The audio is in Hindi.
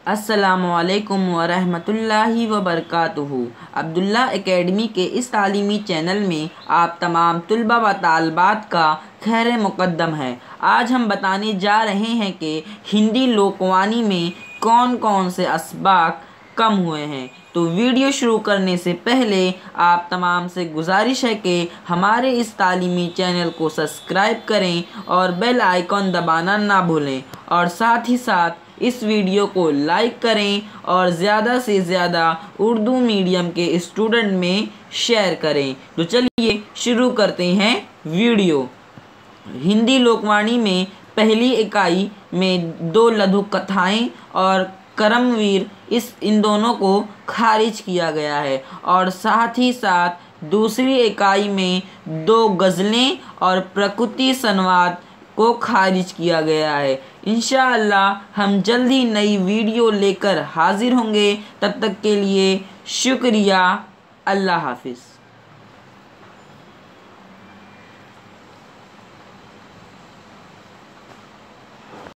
अस्सलामुअलैकुम वरहमतुल्लाहि वबरकातुहू। अब्दुल्ला एकेडमी के इस तालीमी चैनल में आप तमाम तुलबा व तालबात का खैर मुक़द्दम है। आज हम बताने जा रहे हैं कि हिंदी लोकवानी में कौन कौन से असबाक कम हुए हैं। तो वीडियो शुरू करने से पहले आप तमाम से गुजारिश है कि हमारे इस तालीमी चैनल को सब्सक्राइब करें और बेल आइकॉन दबाना ना भूलें, और साथ ही साथ इस वीडियो को लाइक करें और ज़्यादा से ज़्यादा उर्दू मीडियम के स्टूडेंट में शेयर करें। तो चलिए शुरू करते हैं वीडियो। हिंदी लोकवाणी में पहली इकाई में दो लघु कथाएँ और करमवीर इन दोनों को खारिज किया गया है, और साथ ही साथ दूसरी इकाई में दो गज़लें और प्रकृति संवाद को खारिज किया गया है। इंशाअल्लाह हम जल्द ही नई वीडियो लेकर हाजिर होंगे। तब तक के लिए शुक्रिया। अल्लाह हाफिज़।